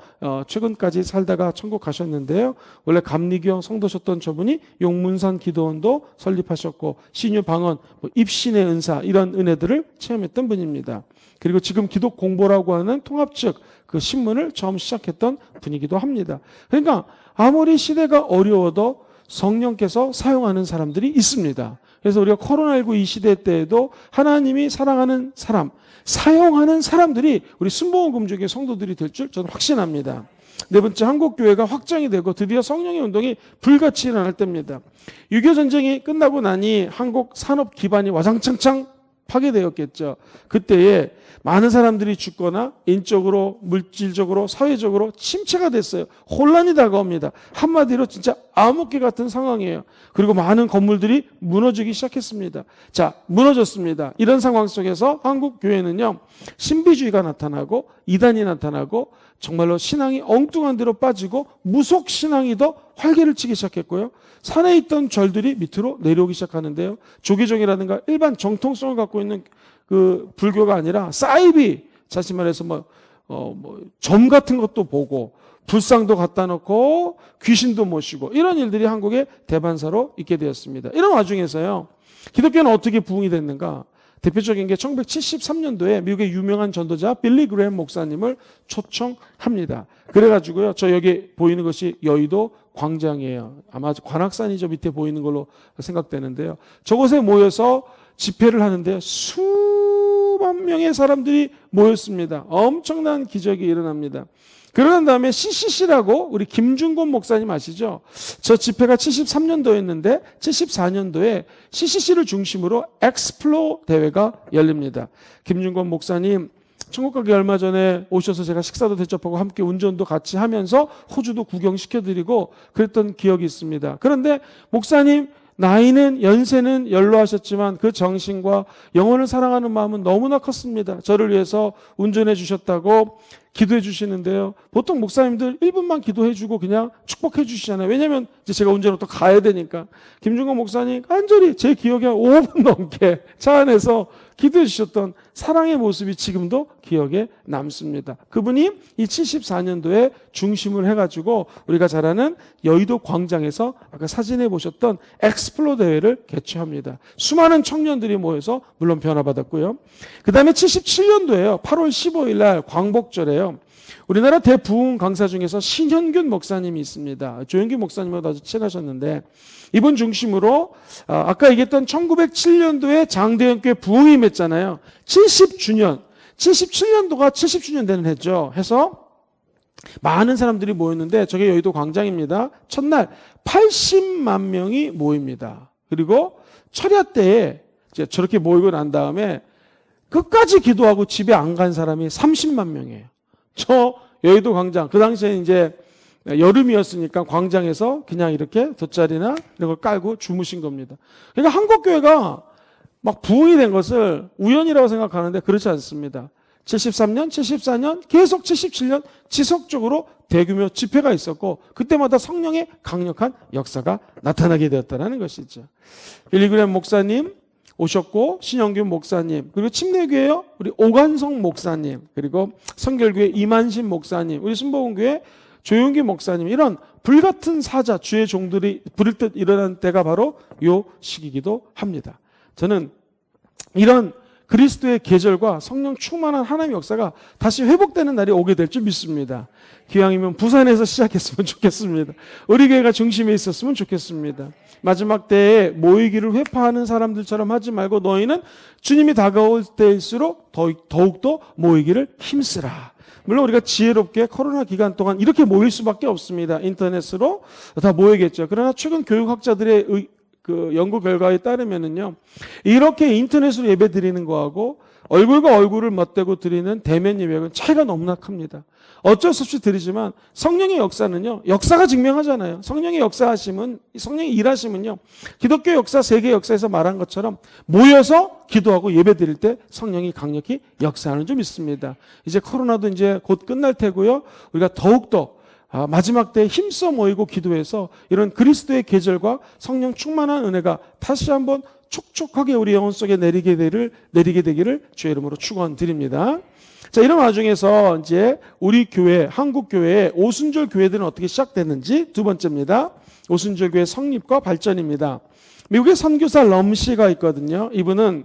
최근까지 살다가 천국 가셨는데요. 원래 감리교 성도셨던 저분이 용문산 기도원도 설립하셨고 신유방언, 입신의 은사 이런 은혜들을 체험했던 분입니다. 그리고 지금 기독 공보라고 하는 통합측 그 신문을 처음 시작했던 분이기도 합니다. 그러니까 아무리 시대가 어려워도 성령께서 사용하는 사람들이 있습니다. 그래서 우리가 코로나19 이 시대 때에도 하나님이 사랑하는 사람, 사용하는 사람들이 우리 순복음금주교의 성도들이 될 줄 저는 확신합니다. 네 번째, 한국교회가 확장이 되고 드디어 성령의 운동이 불같이 일어날 때입니다. 6.25 전쟁이 끝나고 나니 한국 산업 기반이 와장창창 파괴되었겠죠. 그때에 많은 사람들이 죽거나 인적으로, 물질적으로, 사회적으로 침체가 됐어요. 혼란이 다가옵니다. 한마디로 진짜 암흑기 같은 상황이에요. 그리고 많은 건물들이 무너지기 시작했습니다. 자, 무너졌습니다. 이런 상황 속에서 한국 교회는요, 신비주의가 나타나고 이단이 나타나고 정말로 신앙이 엉뚱한 데로 빠지고 무속 신앙이 더 활개를 치기 시작했고요. 산에 있던 절들이 밑으로 내려오기 시작하는데요. 조계종이라든가 일반 정통성을 갖고 있는 그 불교가 아니라 사이비, 다시 말해서 점 같은 것도 보고 불상도 갖다 놓고 귀신도 모시고 이런 일들이 한국의 대반사로 있게 되었습니다. 이런 와중에서요, 기독교는 어떻게 부흥이 됐는가? 대표적인 게 1973년도에 미국의 유명한 전도자 빌리 그레엄 목사님을 초청합니다. 그래가지고요, 저 여기 보이는 것이 여의도 광장이에요. 아마 관악산이 저 밑에 보이는 걸로 생각되는데요. 저곳에 모여서 집회를 하는데 수만 명의 사람들이 모였습니다. 엄청난 기적이 일어납니다. 그러는 다음에 CCC라고 우리 김준곤 목사님 아시죠? 저 집회가 73년도였는데 74년도에 CCC를 중심으로 엑스플로 대회가 열립니다. 김준곤 목사님 천국 가기 얼마 전에 오셔서 제가 식사도 대접하고 함께 운전도 같이 하면서 호주도 구경시켜드리고 그랬던 기억이 있습니다. 그런데 목사님 나이는 연세는 연로하셨지만 그 정신과 영혼을 사랑하는 마음은 너무나 컸습니다. 저를 위해서 운전해 주셨다고 기도해 주시는데요. 보통 목사님들 1분만 기도해 주고 그냥 축복해 주시잖아요. 왜냐하면 이제 제가 운전을 또 가야 되니까. 김중건 목사님 간절히 제 기억에 5분 넘게 차 안에서 기도해 주셨던 사랑의 모습이 지금도 기억에 남습니다. 그분이 이 74년도에 중심을 해가지고 우리가 잘 아는 여의도 광장에서 아까 사진에 보셨던 엑스플로 대회를 개최합니다. 수많은 청년들이 모여서 물론 변화받았고요. 그 다음에 77년도에요. 8월 15일 날 광복절에요. 우리나라 대부흥 강사 중에서 신현균 목사님이 있습니다. 조현균 목사님하고 아주 친하셨는데 이분 중심으로 아까 얘기했던 1907년도에 장대현교회 부흥이 임했잖아요. 70주년, 77년도가 70주년 되는 해죠. 해서 많은 사람들이 모였는데 저게 여의도 광장입니다. 첫날 80만 명이 모입니다. 그리고 철야 때에 이제 저렇게 모이고 난 다음에 끝까지 기도하고 집에 안 간 사람이 30만 명이에요. 저 여의도 광장, 그 당시에 이제 여름이었으니까 광장에서 그냥 이렇게 돗자리나 이런 걸 깔고 주무신 겁니다. 그러니까 한국교회가 막 부흥이 된 것을 우연이라고 생각하는데 그렇지 않습니다. 73년, 74년, 계속 77년 지속적으로 대규모 집회가 있었고 그때마다 성령의 강력한 역사가 나타나게 되었다는 것이죠. 빌리 그레엄 목사님 오셨고 신영균 목사님 그리고 침례교회요 우리 오관성 목사님 그리고 성결교회 이만신 목사님 우리 순복음교회 조용기 목사님 이런 불같은 사자 주의 종들이 부를 듯 일어난 때가 바로 요 시기이기도 합니다. 저는 이런 그리스도의 계절과 성령 충만한 하나님의 역사가 다시 회복되는 날이 오게 될 줄 믿습니다. 기왕이면 부산에서 시작했으면 좋겠습니다. 우리 교회가 중심에 있었으면 좋겠습니다. 마지막 때에 모이기를 회파하는 사람들처럼 하지 말고 너희는 주님이 다가올 때일수록 더욱더 모이기를 힘쓰라. 물론 우리가 지혜롭게 코로나 기간 동안 이렇게 모일 수밖에 없습니다. 인터넷으로 다 모이겠죠. 그러나 최근 교육학자들의 그 연구 결과에 따르면은요, 이렇게 인터넷으로 예배 드리는 거하고 얼굴과 얼굴을 맞대고 드리는 대면 예배는 차이가 너무나 큽니다. 어쩔 수 없이 드리지만 성령의 역사는요, 역사가 증명하잖아요. 성령의 역사하심은, 성령의 일하심은요, 기독교 역사, 세계 역사에서 말한 것처럼 모여서 기도하고 예배 드릴 때 성령이 강력히 역사하는 좀 있습니다. 이제 코로나도 이제 곧 끝날 테고요, 우리가 더욱더 마지막 때에 힘써 모이고 기도해서 이런 그리스도의 계절과 성령 충만한 은혜가 다시 한번 촉촉하게 우리 영혼 속에 내리게 되기를 주의 이름으로 축원드립니다. 자, 이런 와중에서 이제 우리 교회, 한국 교회의 오순절 교회들은 어떻게 시작됐는지 두 번째입니다. 오순절 교회 성립과 발전입니다. 미국의 선교사 럼씨가 있거든요. 이분은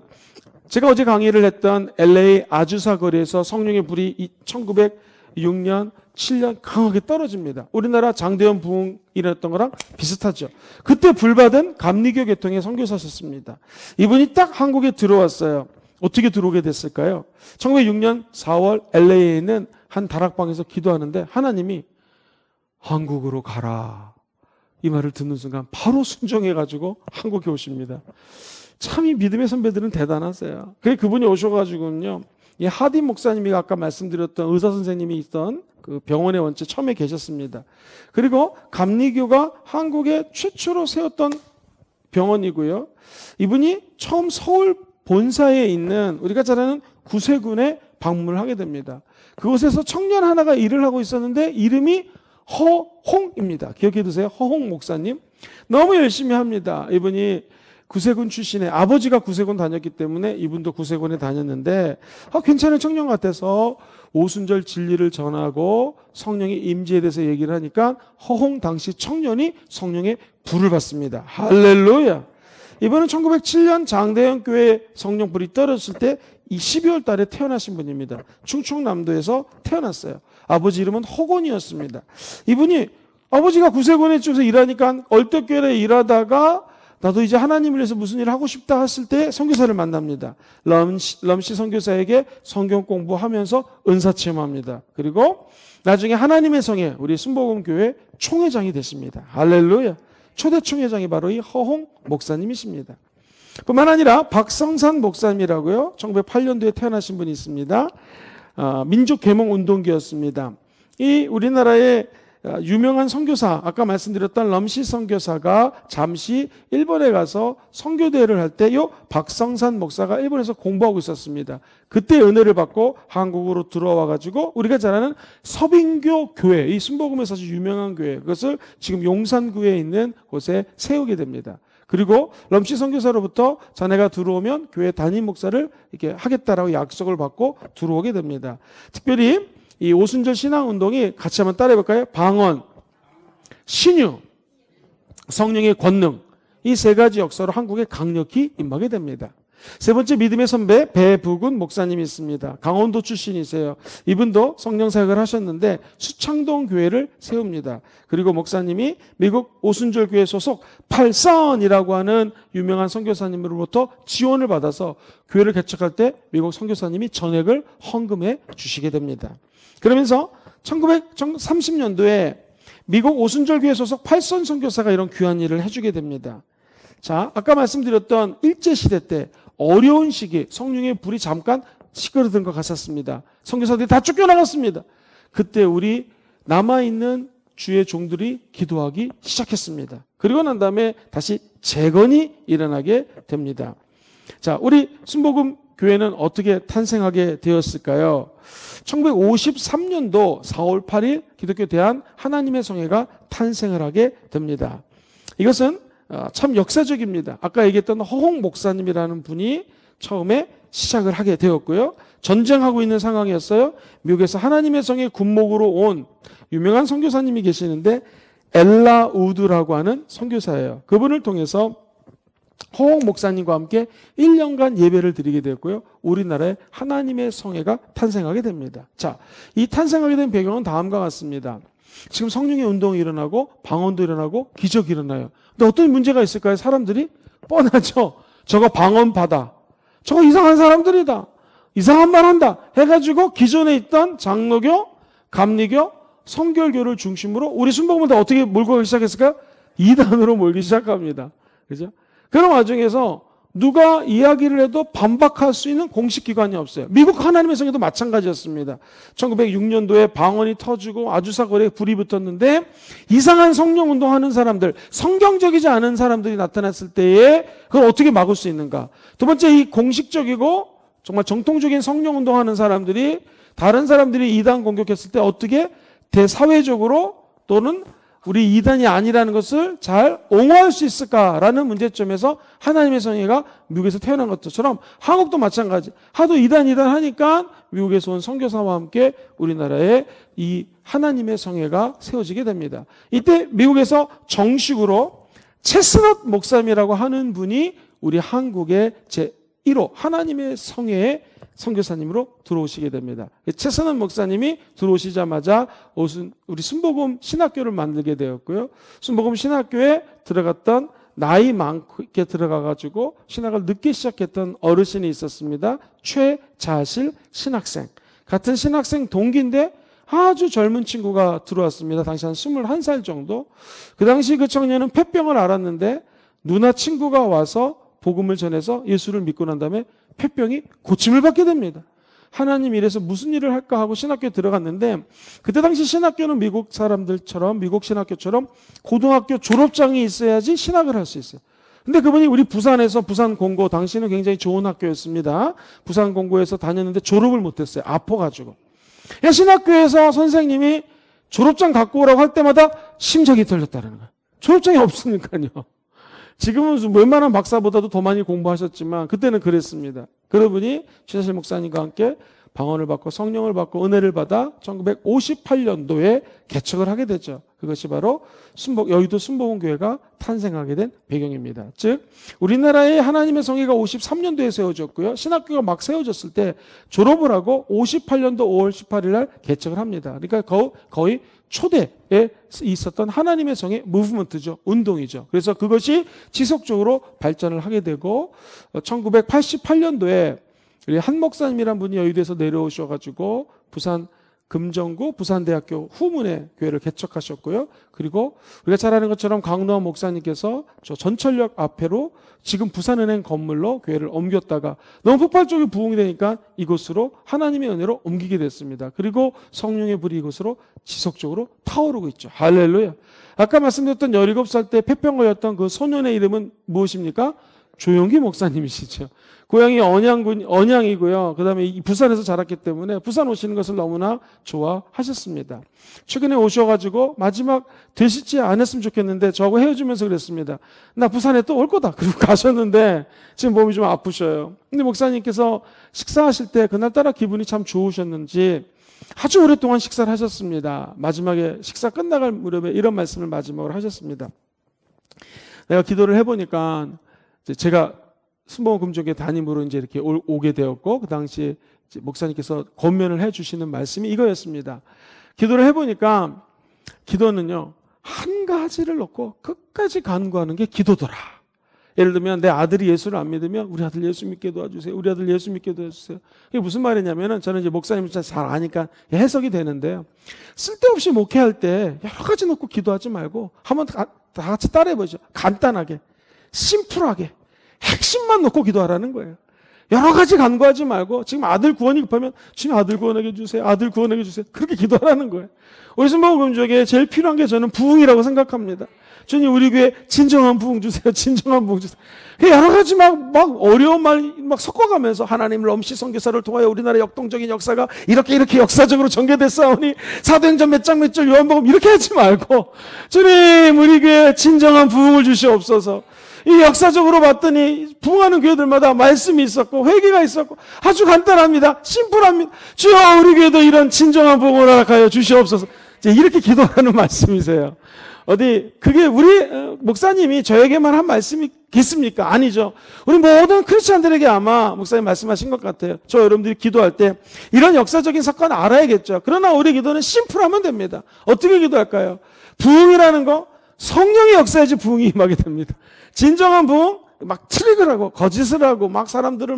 제가 어제 강의를 했던 LA 아주사 거리에서 성령의 불이 1906년 7년 강하게 떨어집니다. 우리나라 장대현 부흥 일어났던 거랑 비슷하죠. 그때 불받은 감리교 계통의 선교사셨습니다. 이분이 딱 한국에 들어왔어요. 어떻게 들어오게 됐을까요? 1906년 4월 LA에 있는 한 다락방에서 기도하는데 하나님이 한국으로 가라, 이 말을 듣는 순간 바로 순종해가지고 한국에 오십니다. 참 이 믿음의 선배들은 대단하세요. 그분이 오셔가지고는요, 이 하딘 목사님이 아까 말씀드렸던 의사 선생님이 있던 그 병원에 원체 처음에 계셨습니다. 그리고 감리교가 한국에 최초로 세웠던 병원이고요. 이분이 처음 서울 본사에 있는 우리가 잘 아는 구세군에 방문을 하게 됩니다. 그곳에서 청년 하나가 일을 하고 있었는데 이름이 허홍입니다. 기억해 두세요. 허홍 목사님. 너무 열심히 합니다. 이분이 구세군 출신의, 아버지가 구세군 다녔기 때문에 이분도 구세군에 다녔는데 괜찮은 청년 같아서 오순절 진리를 전하고 성령의 임재에 대해서 얘기를 하니까 허홍 당시 청년이 성령의 불을 받습니다. 할렐루야. 이번은 1907년 장대현 교회 성령 불이 떨어졌을 때 이 12월 달에 태어나신 분입니다. 충청남도에서 태어났어요. 아버지 이름은 허곤이었습니다. 이분이 아버지가 구세군에 쪽에서 일하니까 얼떡교회에 일하다가 나도 이제 하나님을 위해서 무슨 일을 하고 싶다 했을 때 선교사를 만납니다. 럼씨 선교사에게 성경 공부하면서 은사 체험합니다. 그리고 나중에 하나님의 성에 우리 순복음교회 총회장이 되십니다. 할렐루야. 초대 총회장이 바로 이 허홍 목사님이십니다. 뿐만 아니라 박성산 목사님이라고요. 1908년도에 태어나신 분이 있습니다. 민족 계몽 운동기였습니다. 이 우리나라의 유명한 선교사, 아까 말씀드렸던 럼씨 선교사가 잠시 일본에 가서 선교대회를 할 때 요 박성산 목사가 일본에서 공부하고 있었습니다. 그때 은혜를 받고 한국으로 들어와 가지고 우리가 잘 아는 서빙교 교회, 이 순복음에서 아주 유명한 교회, 그것을 지금 용산구에 있는 곳에 세우게 됩니다. 그리고 럼씨 선교사로부터 자네가 들어오면 교회 담임 목사를 이렇게 하겠다라고 약속을 받고 들어오게 됩니다. 특별히 이 오순절 신앙운동이 같이 한번 따라해 볼까요? 방언, 신유, 성령의 권능, 이 세 가지 역사로 한국에 강력히 임하게 됩니다. 세 번째 믿음의 선배 배부근 목사님이 있습니다. 강원도 출신이세요. 이분도 성령 사역을 하셨는데 수창동 교회를 세웁니다. 그리고 목사님이 미국 오순절 교회 소속 팔선이라고 하는 유명한 선교사님으로부터 지원을 받아서 교회를 개척할 때 미국 선교사님이 전액을 헌금해 주시게 됩니다. 그러면서 1930년도에 미국 오순절 교회 소속 팔선 선교사가 이런 귀한 일을 해주게 됩니다. 자, 아까 말씀드렸던 일제시대 때 어려운 시기 성령의 불이 잠깐 시끄러든 것 같았습니다. 선교사들이 다 쫓겨나갔습니다. 그때 우리 남아있는 주의 종들이 기도하기 시작했습니다. 그리고 난 다음에 다시 재건이 일어나게 됩니다. 자, 우리 순복음 교회는 어떻게 탄생하게 되었을까요? 1953년도 4월 8일 기독교 대한 하나님의 성회가 탄생을 하게 됩니다. 이것은 참 역사적입니다. 아까 얘기했던 허홍 목사님이라는 분이 처음에 시작을 하게 되었고요. 전쟁하고 있는 상황이었어요. 미국에서 하나님의 성의 군목으로 온 유명한 선교사님이 계시는데 엘라 우드라고 하는 선교사예요. 그분을 통해서 허홍 목사님과 함께 1년간 예배를 드리게 되었고요. 우리나라에 하나님의 성회가 탄생하게 됩니다. 자, 이 탄생하게 된 배경은 다음과 같습니다. 지금 성령의 운동이 일어나고 방언도 일어나고 기적이 일어나요. 근데 어떤 문제가 있을까요? 사람들이 뻔하죠. 저거 방언 받아. 저거 이상한 사람들이다. 이상한 말 한다. 해가지고 기존에 있던 장로교, 감리교, 성결교를 중심으로 우리 순복음을 다 어떻게 몰고 가기 시작했을까요? 이단으로 몰기 시작합니다. 그죠? 그런 와중에서 누가 이야기를 해도 반박할 수 있는 공식 기관이 없어요. 미국 하나님의 성에도 마찬가지였습니다. 1906년도에 방언이 터지고 아주사 거리에 불이 붙었는데 이상한 성령 운동하는 사람들, 성경적이지 않은 사람들이 나타났을 때에 그걸 어떻게 막을 수 있는가? 두 번째, 이 공식적이고 정말 정통적인 성령 운동하는 사람들이 다른 사람들이 이단 공격했을 때 어떻게 대사회적으로 또는 우리 이단이 아니라는 것을 잘 옹호할 수 있을까라는 문제점에서 하나님의 성회가 미국에서 태어난 것처럼 한국도 마찬가지. 하도 이단 하니까 미국에서 온 선교사와 함께 우리나라에 이 하나님의 성회가 세워지게 됩니다. 이때 미국에서 정식으로 체스넛 목사님이라고 하는 분이 우리 한국의 제1호 하나님의 성회의 선교사님으로 들어오시게 됩니다. 최선원 목사님이 들어오시자마자 우리 순복음 신학교를 만들게 되었고요. 순복음 신학교에 들어갔던 나이 많게 들어가가지고 신학을 늦게 시작했던 어르신이 있었습니다. 최자실 신학생. 같은 신학생 동기인데 아주 젊은 친구가 들어왔습니다. 당시 한 21살 정도. 그 당시 그 청년은 폐병을 앓았는데 누나 친구가 와서 복음을 전해서 예수를 믿고 난 다음에 폐병이 고침을 받게 됩니다. 하나님 이래서 무슨 일을 할까 하고 신학교에 들어갔는데 그때 당시 신학교는 미국 사람들처럼 미국 신학교처럼 고등학교 졸업장이 있어야지 신학을 할 수 있어요. 근데 그분이 우리 부산에서 부산공고 당시는 굉장히 좋은 학교였습니다. 부산공고에서 다녔는데 졸업을 못했어요. 아파가지고. 신학교에서 선생님이 졸업장 갖고 오라고 할 때마다 심장이 떨렸다는 거예요. 졸업장이 없으니까요. 지금은 웬만한 박사보다도 더 많이 공부하셨지만 그때는 그랬습니다. 그러분이 최자실 목사님과 함께 방언을 받고 성령을 받고 은혜를 받아 1958년도에 개척을 하게 되죠. 그것이 바로 여의도 순복음교회가 탄생하게 된 배경입니다. 즉 우리나라의 하나님의 성회가 53년도에 세워졌고요. 신학교가 막 세워졌을 때 졸업을 하고 58년도 5월 18일 날 개척을 합니다. 그러니까 거의 초대에 있었던 하나님의 성의 무브먼트죠. 운동이죠. 그래서 그것이 지속적으로 발전을 하게 되고 1988년도에 우리 한 목사님이란 분이 여의도에서 내려오셔가지고 부산 금정구 부산대학교 후문에 교회를 개척하셨고요. 그리고 우리가 잘 아는 것처럼 강노한 목사님께서 저 전철역 앞에로 지금 부산은행 건물로 교회를 옮겼다가 너무 폭발적인 부흥이 되니까 이곳으로 하나님의 은혜로 옮기게 됐습니다. 그리고 성령의 불이 이곳으로 지속적으로 타오르고 있죠. 할렐루야. 아까 말씀드렸던 17살 때 폐병 걸렸던 그 소년의 이름은 무엇입니까? 조용기 목사님이시죠. 고향이 언양이고요. 그 다음에 부산에서 자랐기 때문에 부산 오시는 것을 너무나 좋아하셨습니다. 최근에 오셔가지고 마지막 되시지 않았으면 좋겠는데 저하고 헤어지면서 그랬습니다. 나 부산에 또 올 거다. 그리고 가셨는데 지금 몸이 좀 아프셔요. 근데 목사님께서 식사하실 때 그날따라 기분이 참 좋으셨는지 아주 오랫동안 식사를 하셨습니다. 마지막에 식사 끝나갈 무렵에 이런 말씀을 마지막으로 하셨습니다. 내가 기도를 해보니까 제가 순복음금종교 담임으로 이제 이렇게 오게 되었고 그 당시 목사님께서 권면을 해주시는 말씀이 이거였습니다. 기도를 해보니까 기도는요 한 가지를 놓고 끝까지 간구하는 게 기도더라. 예를 들면 내 아들이 예수를 안 믿으면 우리 아들 예수 믿게 도와주세요. 우리 아들 예수 믿게 도와주세요. 이게 무슨 말이냐면은 저는 이제 목사님 잘 아니까 해석이 되는데요. 쓸데없이 목회할 때 여러 가지 놓고 기도하지 말고 한번 다 같이 따라해보죠. 간단하게, 심플하게. 핵심만 놓고 기도하라는 거예요. 여러 가지 간구하지 말고 지금 아들 구원이 급하면 주님 아들 구원하게 주세요. 아들 구원하게 주세요. 그렇게 기도하라는 거예요. 우리 순복음금종에 제일 필요한 게 저는 부흥이라고 생각합니다. 주님 우리 교회 진정한 부흥 주세요. 진정한 부흥 주세요. 여러 가지 막 어려운 말 막 섞어가면서 하나님 럼시 선교사를 통하여 우리나라 역동적인 역사가 이렇게 역사적으로 전개됐사오니 사도행전 몇 장 몇 절 요한복음 이렇게 하지 말고 주님 우리 교회 진정한 부흥을 주시옵소서. 이 역사적으로 봤더니 부흥하는 교회들마다 말씀이 있었고 회개가 있었고 아주 간단합니다. 심플합니다. 주여 우리 교회도 이런 진정한 부흥을 허락하여 주시옵소서. 이제 이렇게 기도하는 말씀이세요. 그게 우리 목사님이 저에게만 한 말씀이겠습니까? 아니죠. 우리 모든 크리스찬들에게 아마 목사님 말씀하신 것 같아요. 저 여러분들이 기도할 때 이런 역사적인 사건을 알아야겠죠. 그러나 우리 기도는 심플하면 됩니다. 어떻게 기도할까요? 부흥이라는 거 성령의 역사야지 부흥이 임하게 됩니다. 진정한 부흥 막 트릭을 하고 거짓을 하고 막 사람들을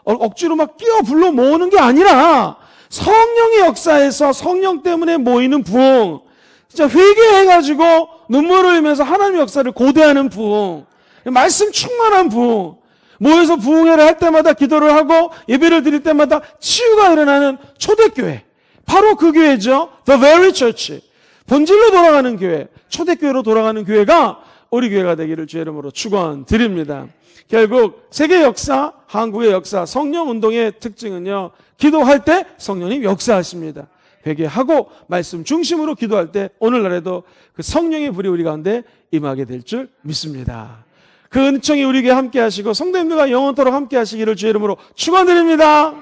억지로 막 끼워 불러 모으는 게 아니라 성령의 역사에서 성령 때문에 모이는 부흥, 진짜 회개해가지고 눈물을 흘리면서 하나님의 역사를 고대하는 부흥. 말씀 충만한 부흥. 모여서 부흥회를 할 때마다 기도를 하고 예배를 드릴 때마다 치유가 일어나는 초대교회. 바로 그 교회죠. The very church. 본질로 돌아가는 교회. 초대교회로 돌아가는 교회가 우리 교회가 되기를 주의 이름으로 축원드립니다. 결국 세계 역사, 한국의 역사, 성령 운동의 특징은요. 기도할 때 성령님 역사하십니다. 회개하고 말씀 중심으로 기도할 때 오늘날에도 그 성령의 불이 우리 가운데 임하게 될 줄 믿습니다. 그 은총이 우리에게 함께 하시고 성도님들과 영원토록 함께 하시기를 주의 이름으로 축원드립니다.